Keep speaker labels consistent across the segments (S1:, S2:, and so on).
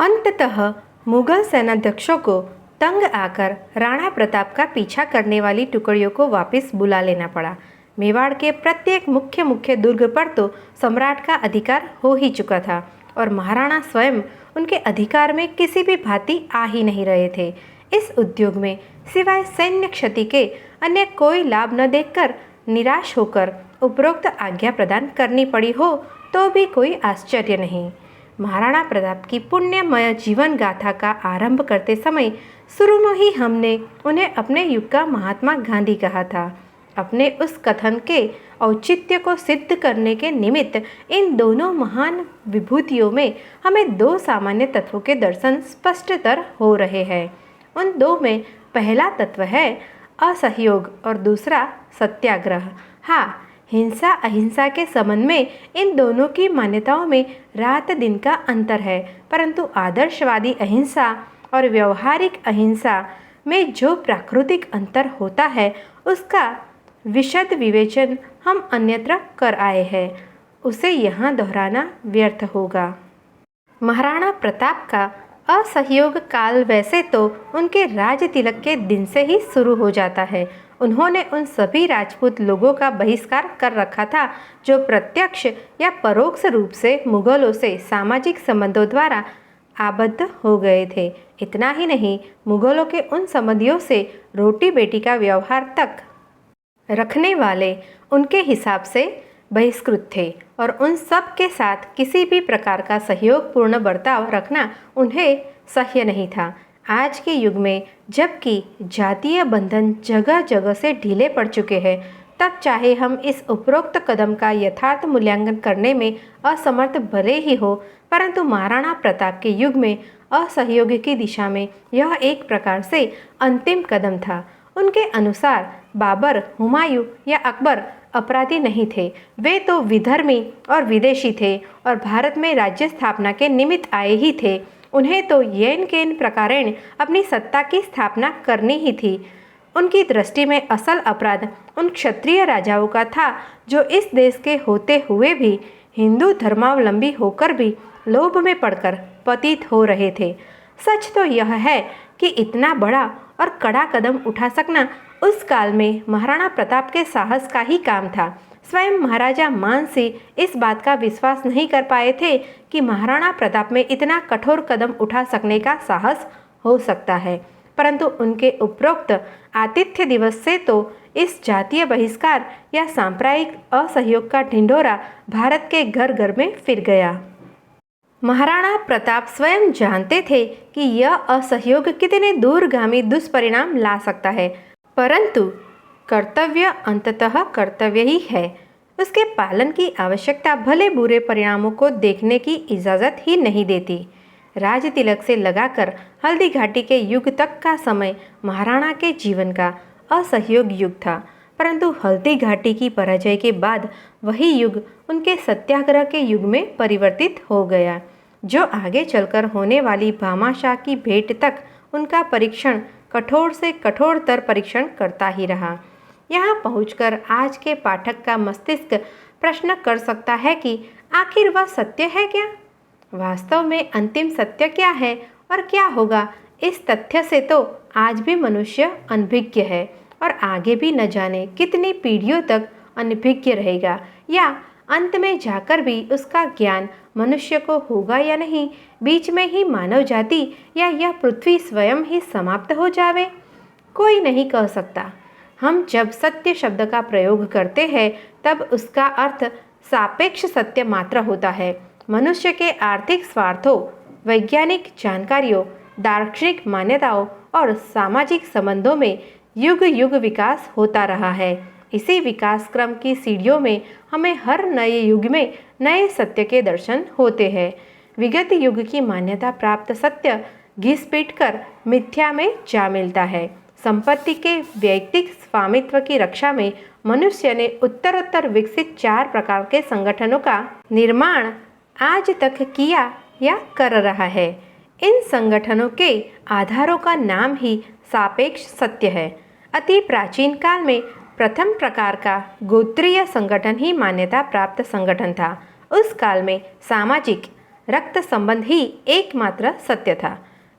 S1: अंततः मुगल सेनाध्यक्षों को तंग आकर राणा प्रताप का पीछा करने वाली टुकड़ियों को वापस बुला लेना पड़ा। मेवाड़ के प्रत्येक मुख्य दुर्ग पर तो सम्राट का अधिकार हो ही चुका था और महाराणा स्वयं उनके अधिकार में किसी भी भांति आ ही नहीं रहे थे। इस उद्योग में सिवाय सैन्य क्षति के अन्य कोई लाभ न देखकर निराश होकर उपरोक्त आज्ञा प्रदान करनी पड़ी हो तो भी कोई आश्चर्य नहीं। महाराणा प्रताप की पुण्यमय जीवन गाथा का आरंभ करते समय शुरू में ही हमने उन्हें अपने युग का महात्मा गांधी कहा था। अपने उस कथन के औचित्य को सिद्ध करने के निमित्त इन दोनों महान विभूतियों में हमें दो सामान्य तत्वों के दर्शन स्पष्टतर हो रहे हैं। उन दो में पहला तत्व है असहयोग और दूसरा सत्याग्रह। हाँ, हिंसा अहिंसा के संबंध में इन दोनों की मान्यताओं में रात दिन का अंतर है, परंतु आदर्शवादी अहिंसा और व्यवहारिक अहिंसा में जो प्राकृतिक अंतर होता है उसका विशद विवेचन हम अन्यत्र कर आए हैं, उसे यहाँ दोहराना व्यर्थ होगा। महाराणा प्रताप का असहयोग काल वैसे तो उनके राज तिलक के दिन से ही शुरू हो जाता है। उन्होंने उन सभी राजपूत लोगों का बहिष्कार कर रखा था जो प्रत्यक्ष या परोक्ष रूप से मुगलों से सामाजिक संबंधों द्वारा आबद्ध हो गए थे। इतना ही नहीं, मुगलों के उन संबंधियों से रोटी बेटी का व्यवहार तक रखने वाले उनके हिसाब से बहिष्कृत थे और उन सब के साथ किसी भी प्रकार का सहयोगपूर्ण बर्ताव रखना उन्हें सह्य नहीं था। आज के युग में जबकि जातीय बंधन जगह जगह से ढीले पड़ चुके हैं, तब चाहे हम इस उपरोक्त कदम का यथार्थ मूल्यांकन करने में असमर्थ भले ही हो, परंतु महाराणा प्रताप के युग में असहयोग की दिशा में यह एक प्रकार से अंतिम कदम था। उनके अनुसार बाबर, हुमायूं या अकबर अपराधी नहीं थे, वे तो विधर्मी और विदेशी थे और भारत में राज्य स्थापना के निमित्त आए ही थे। उन्हें तो येन केन प्रकारेण अपनी सत्ता की स्थापना करनी ही थी। उनकी दृष्टि में असल अपराध उन क्षत्रिय राजाओं का था जो इस देश के होते हुए भी हिंदू धर्मावलंबी होकर भी लोभ में पड़कर पतित हो रहे थे। सच तो यह है कि इतना बड़ा और कड़ा कदम उठा सकना उस काल में महाराणा प्रताप के साहस का ही काम था। स्वयं महाराजा मानसिंह इस बात का विश्वास नहीं कर पाए थे कि महाराणा प्रताप में इतना कठोर कदम उठा सकने का साहस हो सकता है, परंतु उनके उपरोक्त आतिथ्य दिवस से तो इस जातीय बहिष्कार या सांप्रदायिक असहयोग का ढिंढोरा भारत के घर घर में फिर गया। महाराणा प्रताप स्वयं जानते थे कि यह असहयोग कितने दूरगामी दुष्परिणाम ला सकता है, परंतु कर्तव्य अंततः कर्तव्य ही है। उसके पालन की आवश्यकता भले बुरे परिणामों को देखने की इजाज़त ही नहीं देती। राज तिलक से लगाकर हल्दी घाटी के युग तक का समय महाराणा के जीवन का असहयोग युग था, परंतु हल्दी घाटी की पराजय के बाद वही युग उनके सत्याग्रह के युग में परिवर्तित हो गया, जो आगे चलकर होने वाली भामाशाह की भेंट तक उनका परीक्षण कठोर से कठोरतर परीक्षण करता ही रहा। यहाँ पहुंचकर आज के पाठक का मस्तिष्क प्रश्न कर सकता है कि आखिर वह सत्य है क्या? वास्तव में अंतिम सत्य क्या है और क्या होगा, इस तथ्य से तो आज भी मनुष्य अनभिज्ञ है और आगे भी न जाने कितनी पीढ़ियों तक अनभिज्ञ रहेगा, या अंत में जाकर भी उसका ज्ञान मनुष्य को होगा या नहीं। बीच में ही मानव जाति या यह पृथ्वी स्वयं ही समाप्त हो जावे, कोई नहीं कह सकता। हम जब सत्य शब्द का प्रयोग करते हैं तब उसका अर्थ सापेक्ष सत्य मात्र होता है। मनुष्य के आर्थिक स्वार्थों, वैज्ञानिक जानकारियों, दार्शनिक मान्यताओं और सामाजिक संबंधों में युग युग विकास होता रहा है। इसी विकास क्रम की सीढ़ियों में हमें हर नए युग में नए सत्य के दर्शन होते हैं। विगत युग की मान्यता प्राप्त सत्य घिस पीट कर मिथ्या में जा मिलता है। संपत्ति के वैयक्तिक स्वामित्व की रक्षा में मनुष्य ने उत्तरोत्तर विकसित 4 प्रकार के संगठनों का निर्माण आज तक किया या कर रहा है। इन संगठनों के आधारों का नाम ही सापेक्ष सत्य है। अति प्राचीन काल में प्रथम प्रकार का गोत्रीय संगठन ही मान्यता प्राप्त संगठन था। उस काल में सामाजिक, रक्त संबंध ही एकमात्र सत्य था।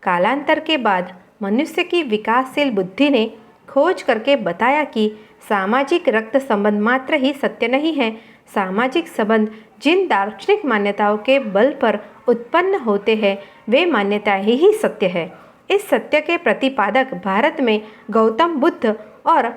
S1: कालांतर के बाद मनुष्य की विकासशील बुद्धि ने खोज करके बताया कि सामाजिक रक्त संबंध मात्र ही सत्य नहीं है। सामाजिक संबंध जिन दार्शनिक मान्यताओं के बल पर उत्पन्न होते हैं वे मान्यताएं ही सत्य है। इस सत्य के प्रतिपादक भारत में गौतम बुद्ध और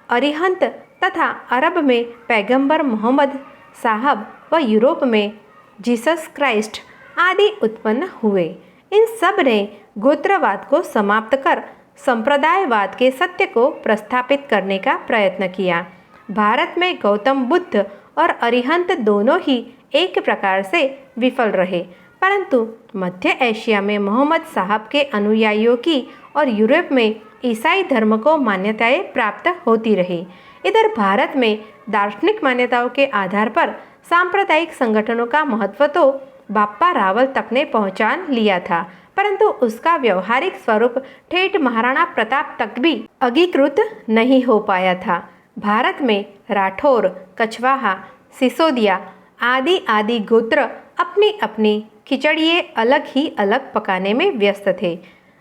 S1: अरिहंत तथा अरब में पैगंबर मोहम्मद साहब व यूरोप में जीसस क्राइस्ट आदि उत्पन्न हुए। इन सब ने गोत्रवाद को समाप्त कर संप्रदायवाद के सत्य को प्रस्थापित करने का प्रयत्न किया। भारत में गौतम बुद्ध और अरिहंत दोनों ही एक प्रकार से विफल रहे, परंतु मध्य एशिया में मोहम्मद साहब के अनुयायियों की और यूरोप में ईसाई धर्म को मान्यताएं प्राप्त होती रही। इधर भारत में दार्शनिक मान्यताओं के आधार पर सांप्रदायिक संगठनों का महत्व तो बाप्पा रावल तक ने पहुंचा लिया था, परंतु उसका व्यवहारिक स्वरूप ठेठ महाराणा प्रताप तक भी अंगीकृत नहीं हो पाया था। भारत में राठौर, कछवाहा, सिसोदिया आदि आदि गोत्र अपनी अपनी खिचड़िए अलग ही अलग पकाने में व्यस्त थे।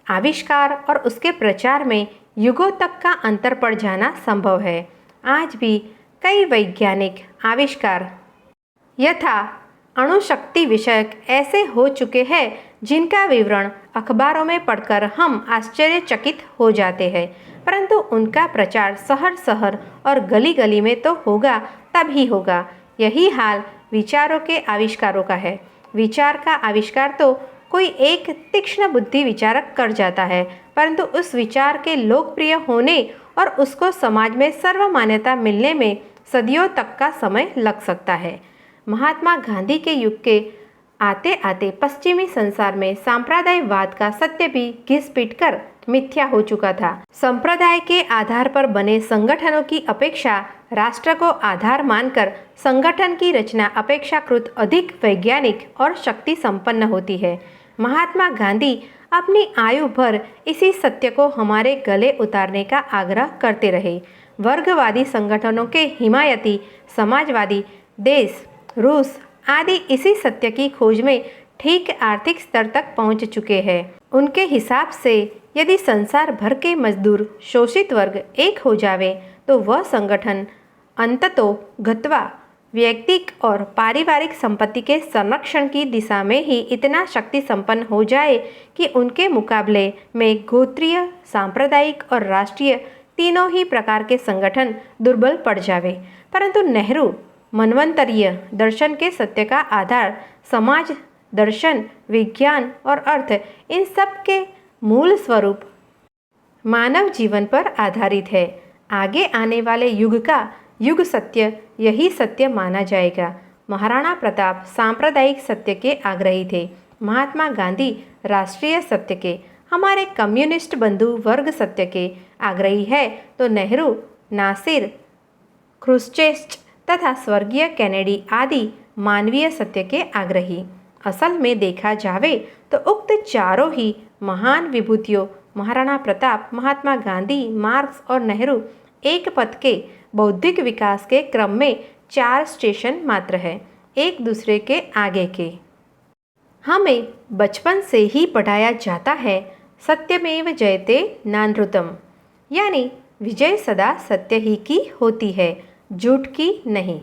S1: आविष्कार और उसके प्रचार में युगों तक का अंतर पड़ जाना संभव है। आज भी कई वैज्ञानिक आविष्कार यथा अणुशक्ति विषयक ऐसे हो चुके हैं जिनका विवरण अखबारों में पढ़कर हम आश्चर्यचकित हो जाते हैं, परंतु उनका प्रचार शहर शहर और गली गली में तो होगा तभी होगा। यही हाल विचारों के आविष्कारों का है। विचार का आविष्कार तो कोई एक तीक्ष्ण बुद्धि विचारक कर जाता है, परंतु उस विचार के लोकप्रिय होने और उसको समाज में सर्वमान्यता मिलने में सदियों तक का समय लग सकता है। महात्मा गांधी के युग के आते आते पश्चिमी संसार में सांप्रदायवाद का सत्य भी घिस पीट कर मिथ्या हो चुका था। संप्रदाय के आधार पर बने संगठनों की अपेक्षा राष्ट्र को आधार मानकर संगठन की रचना अपेक्षाकृत अधिक वैज्ञानिक और शक्ति संपन्न होती है। महात्मा गांधी अपनी आयु भर इसी सत्य को हमारे गले उतारने का आग्रह करते रहे। वर्गवादी संगठनों के हिमायती समाजवादी देश रूस आदि इसी सत्य की खोज में ठीक आर्थिक स्तर तक पहुंच चुके हैं। उनके हिसाब से यदि संसार भर के मजदूर शोषित वर्ग एक हो जावे तो वह संगठन अंततो गत्वा व्यक्तिक और पारिवारिक संपत्ति के संरक्षण की दिशा में ही इतना शक्ति संपन्न हो जाए कि उनके मुकाबले में गोत्रीय, सांप्रदायिक और राष्ट्रीय तीनों ही प्रकार के संगठन दुर्बल पड़ जावे। परंतु नेहरू मनवंतरीय दर्शन के सत्य का आधार समाज दर्शन, विज्ञान और अर्थ इन सब के मूल स्वरूप मानव जीवन पर आधारित है। आगे आने वाले युग का युग सत्य यही सत्य माना जाएगा। महाराणा प्रताप सांप्रदायिक सत्य के आग्रही थे, महात्मा गांधी राष्ट्रीय सत्य के, हमारे कम्युनिस्ट बंधु वर्ग सत्य के आग्रही है, तो नेहरू, नासिर, ख्रुश्चेव तथा स्वर्गीय कैनेडी आदि मानवीय सत्य के आग्रही। असल में देखा जावे तो उक्त चारों ही महान विभूतियों महाराणा प्रताप, महात्मा गांधी, मार्क्स और नेहरू एक पथ के बौद्धिक विकास के क्रम में चार स्टेशन मात्र है, एक दूसरे के आगे के। हमें बचपन से ही पढ़ाया जाता है सत्यमेव जयते नानृतम, यानी विजय सदा सत्य ही की होती है, झूठ की नहीं।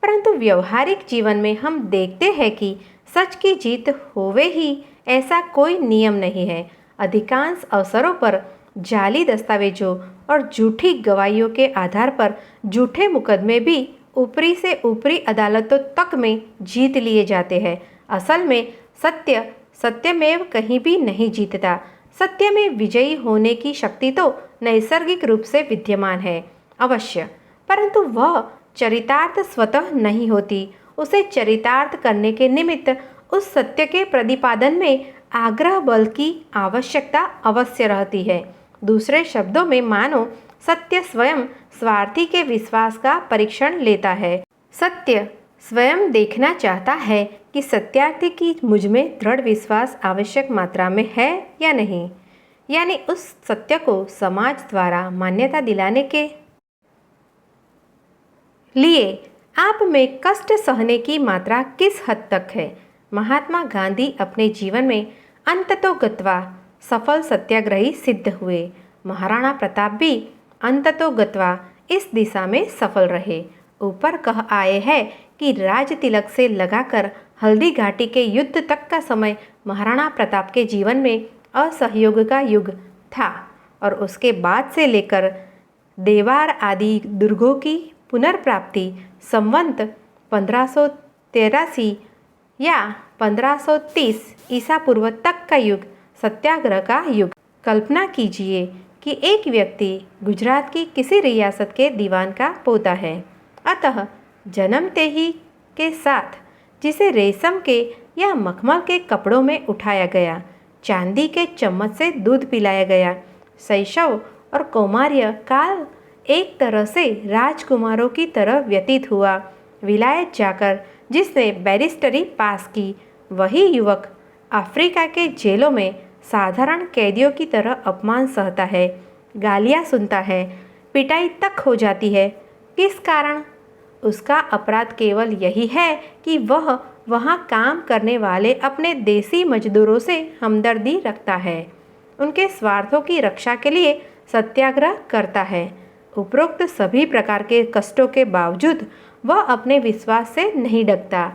S1: परंतु व्यवहारिक जीवन में हम देखते हैं कि सच की जीत होवे ही ऐसा कोई नियम नहीं है। अधिकांश अवसरों पर जाली दस्तावेजों और झूठी गवाहियों के आधार पर झूठे मुकदमे भी ऊपरी से ऊपरी अदालतों तक में जीत लिए जाते हैं। असल में सत्य सत्यमेव कहीं भी नहीं जीतता। सत्य में विजयी होने की शक्ति तो नैसर्गिक रूप से विद्यमान है अवश्य, परंतु वह चरितार्थ स्वतः नहीं होती। उसे चरितार्थ करने के निमित्त उस सत्य के प्रतिपादन में आग्रह बल की आवश्यकता अवश्य रहती है। दूसरे शब्दों में मानो सत्य स्वयं स्वार्थी के विश्वास का परीक्षण लेता है। सत्य स्वयं देखना चाहता है कि सत्यार्थी की मुझ में दृढ़ विश्वास आवश्यक मात्रा में है या नहीं, यानी उस सत्य को समाज द्वारा मान्यता दिलाने के लिए आप में कष्ट सहने की मात्रा किस हद तक है। महात्मा गांधी अपने जीवन में अंततोगत्वा सफल सत्याग्रही सिद्ध हुए। महाराणा प्रताप भी अंततोगत्वा इस दिशा में सफल रहे। ऊपर कह आए हैं कि राज तिलक से लगाकर हल्दी घाटी के युद्ध तक का समय महाराणा प्रताप के जीवन में असहयोग का युग था और उसके बाद से लेकर देवार आदि दुर्गों की पुनर्प्राप्ति संवत 1583 या 1530 ईसा पूर्व तक का युग सत्याग्रह का युग। कल्पना कीजिए कि एक व्यक्ति गुजरात की किसी रियासत के दीवान का पोता है, अतः जन्मते ही के साथ जिसे रेशम के या मखमल के कपड़ों में उठाया गया, चांदी के चम्मच से दूध पिलाया गया, शैशव और कौमार्य काल एक तरह से राजकुमारों की तरह व्यतीत हुआ। विलायत जाकर जिसने बैरिस्टरी पास की, वही युवक अफ्रीका के जेलों में साधारण कैदियों की तरह अपमान सहता है, गालियाँ सुनता है, पिटाई तक हो जाती है। किस कारण? उसका अपराध केवल यही है कि वह वहाँ काम करने वाले अपने देसी मजदूरों से हमदर्दी रखता है, उनके स्वार्थों की रक्षा के लिए सत्याग्रह करता है। उपरोक्त सभी प्रकार के कष्टों के बावजूद वह अपने विश्वास से नहीं डरता।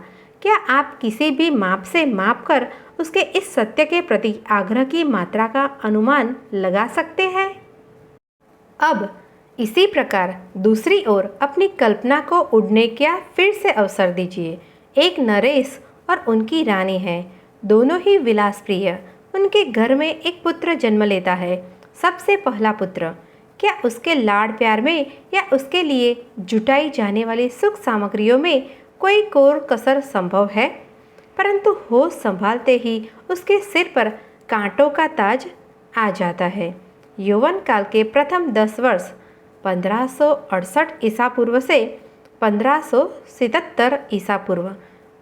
S1: क्या आप किसी भी माप से माप कर उसके इस सत्य के प्रति आग्रह की मात्रा का अनुमान लगा सकते हैं? अब इसी प्रकार दूसरी ओर अपनी कल्पना को उड़ने का फिर से अवसर दीजिए। एक नरेश और उनकी रानी है, दोनों ही विलासप्रिय। उनके घर में एक पुत्र जन्म लेता है, सबसे पहला पुत्र। क्या उसके लाड प्यार में या उसके लिए जुटाई जाने वाली सुख सामग्रियों में कोई कोर कसर संभव है? परंतु होश संभालते ही उसके सिर पर कांटों का ताज आ जाता है। यौवन काल के प्रथम 10 वर्ष 1568 ईसा पूर्व से 1577 ईसा पूर्व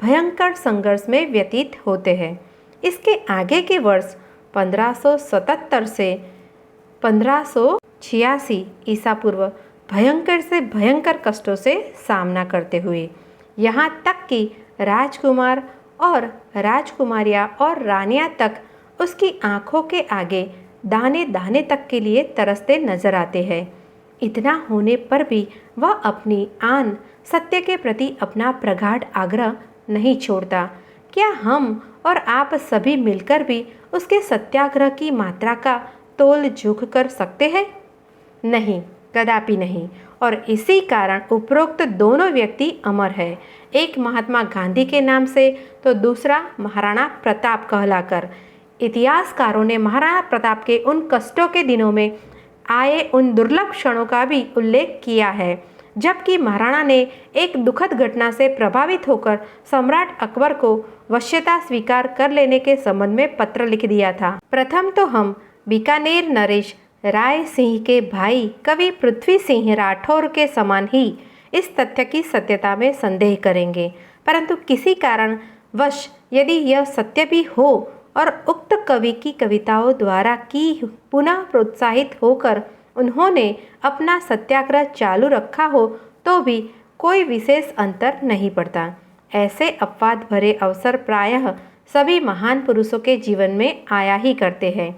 S1: भयंकर संघर्ष में व्यतीत होते हैं। इसके आगे के वर्ष 1577 से 1586 ईसा पूर्व भयंकर से भयंकर कष्टों से सामना करते हुए, यहाँ तक कि राजकुमार और राजकुमारियाँ और रानियाँ तक उसकी आँखों के आगे दाने दाने तक के लिए तरसते नजर आते हैं। इतना होने पर भी वह अपनी आन सत्य के प्रति अपना प्रगाढ़ आग्रह नहीं छोड़ता। क्या हम और आप सभी मिलकर भी उसके सत्याग्रह की मात्रा का तोल जोख कर सकते हैं? नहीं, कदापि नहीं। और इसी कारण उपरोक्त दोनों व्यक्ति अमर है, एक महात्मा गांधी के नाम से तो दूसरा महाराणा प्रताप कहलाकर। इतिहासकारों ने महाराणा प्रताप के उन कष्टों के दिनों में आए उन दुर्लभ क्षणों का भी उल्लेख किया है, जबकि महाराणा ने एक दुखद घटना से प्रभावित होकर सम्राट अकबर को वश्यता स्वीकार कर लेने के संबंध में पत्र लिख दिया था। प्रथम तो हम बीकानेर नरेश राय सिंह के भाई कवि पृथ्वी सिंह राठौर के समान ही इस तथ्य की सत्यता में संदेह करेंगे, परंतु किसी कारण वश यदि यह सत्य भी हो और उक्त कवि की कविताओं द्वारा की पुनः प्रोत्साहित होकर उन्होंने अपना सत्याग्रह चालू रखा हो, तो भी कोई विशेष अंतर नहीं पड़ता। ऐसे अपवाद भरे अवसर प्रायः सभी महान पुरुषों के जीवन में आया ही करते हैं।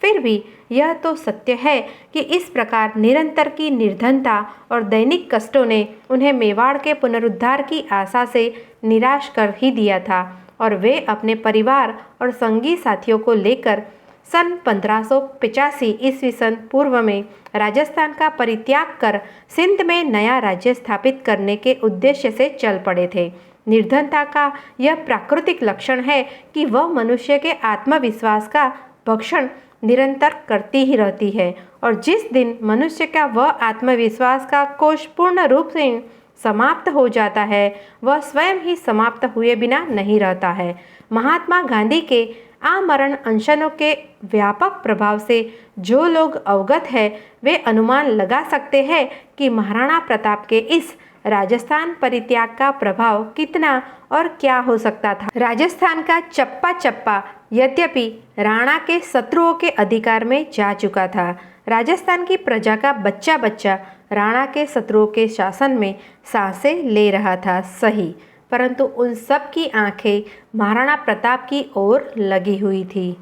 S1: फिर भी यह तो सत्य है कि इस प्रकार निरंतर की निर्धनता और दैनिक कष्टों ने उन्हें मेवाड़ के पुनरुद्धार की आशा से निराश कर ही दिया था और वे अपने परिवार और संगी साथियों को लेकर सन 1585 ईस्वी सन पूर्व में राजस्थान का परित्याग कर सिंध में नया राज्य स्थापित करने के उद्देश्य से चल पड़े थे। निर्धनता का यह प्राकृतिक लक्षण है कि वह मनुष्य के आत्मविश्वास का भक्षण निरंतर करती ही रहती है और जिस दिन मनुष्य का वह आत्मविश्वास का कोष पूर्ण रूप से समाप्त हो जाता है, वह स्वयं ही समाप्त हुए बिना नहीं रहता है। महात्मा गांधी के आमरण अनशनों के व्यापक प्रभाव से जो लोग अवगत है वे अनुमान लगा सकते हैं कि महाराणा प्रताप के इस राजस्थान परित्याग का प्रभाव कितना और क्या हो सकता था। राजस्थान का चप्पा चप्पा यद्यपि राणा के शत्रुओं के अधिकार में जा चुका था, राजस्थान की प्रजा का बच्चा बच्चा राणा के शत्रुओं के शासन में सांसें ले रहा था, सही, परंतु उन सब की आंखें महाराणा प्रताप की ओर लगी हुई थी।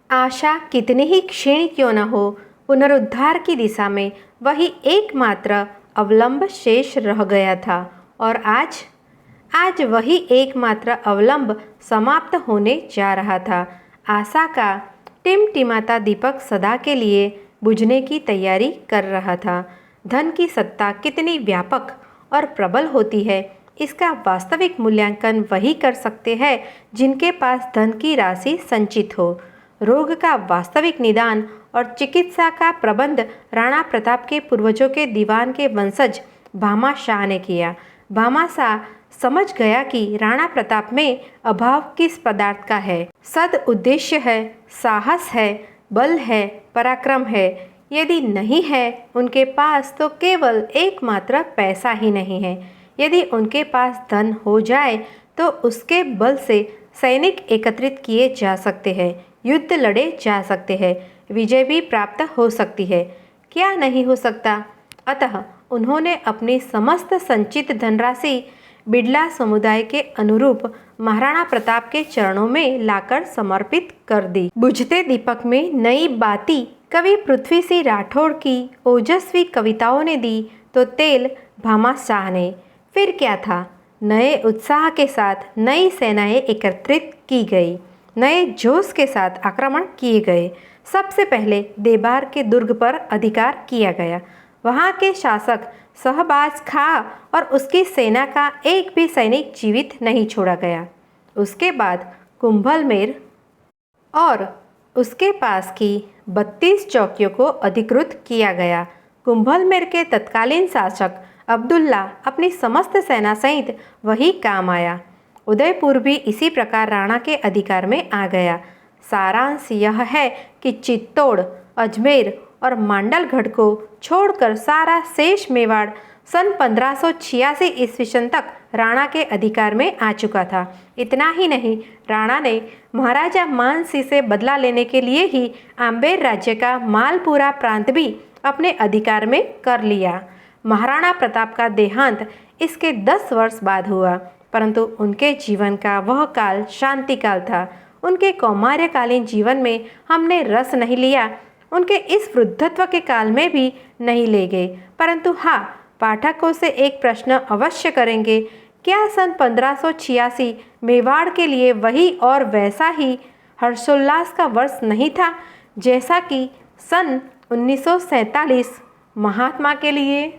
S1: आशा कितनी ही क्षीण क्यों न हो, पुनरुद्धार की दिशा में वही एकमात्र अवलंब शेष रह गया था। और आज वही एकमात्र अवलंब समाप्त होने जा रहा था। आशा का टिमटिमाता दीपक सदा के लिए बुझने की तैयारी कर रहा था। धन की सत्ता कितनी व्यापक और प्रबल होती है, इसका वास्तविक मूल्यांकन वही कर सकते हैं जिनके पास धन की राशि संचित हो। रोग का वास्तविक निदान और चिकित्सा का प्रबंध राणा प्रताप के पूर्वजों के दीवान के वंशज भामा शाह ने किया। भामा शाह समझ गया कि राणा प्रताप में अभाव किस पदार्थ का है। सद उद्देश्य है, साहस है, बल है, पराक्रम है। यदि नहीं है उनके पास तो केवल एकमात्र पैसा ही नहीं है। यदि उनके पास धन हो जाए तो उसके बल से सैनिक एकत्रित किए जा सकते हैं, युद्ध लड़े जा सकते हैं, विजय भी प्राप्त हो सकती है। क्या नहीं हो सकता? अतः उन्होंने अपनी समस्त संचित धनराशि बिड़ला समुदाय के अनुरूप महाराणा प्रताप के चरणों में लाकर समर्पित कर दी। बुझते दीपक में नई बाती कवि पृथ्वी सिंह राठौड़ की ओजस्वी कविताओं ने दी तो तेल भामा शाह ने। फिर क्या था? नए उत्साह के साथ नई सेनाएं एकत्रित की गई, नए जोश के साथ आक्रमण किए गए। सबसे पहले देबार के दुर्ग पर अधिकार किया गया। वहाँ के शासक शहबाज खां और उसकी सेना का एक भी सैनिक जीवित नहीं छोड़ा गया। उसके बाद कुंभलमेर और उसके पास की 32 चौकियों को अधिकृत किया गया। कुंभलमेर के तत्कालीन शासक अब्दुल्ला अपनी समस्त सेना सहित वही काम आया। उदयपुर भी इसी प्रकार राणा के अधिकार में आ गया। सारांश यह है कि चित्तौड़, अजमेर और मांडलगढ़ को छोड़कर सारा शेष मेवाड़ सन 1586 ईस्वी तक राणा के अधिकार में आ चुका था। इतना ही नहीं, राणा ने महाराजा मानसिंह से बदला लेने के लिए ही आम्बेर राज्य का मालपुरा प्रांत भी अपने अधिकार में कर लिया। महाराणा प्रताप का देहांत इसके 10 वर्ष बाद हुआ, परंतु उनके जीवन का वह काल शांति काल था। उनके कौमार्यकालीन जीवन में हमने रस नहीं लिया, उनके इस वृद्धत्व के काल में भी नहीं ले गए। परंतु हाँ, पाठकों से एक प्रश्न अवश्य करेंगे, क्या सन 1586 मेवाड़ के लिए वही और वैसा ही हर्षोल्लास का वर्ष नहीं था जैसा कि सन 1947 महात्मा के लिए?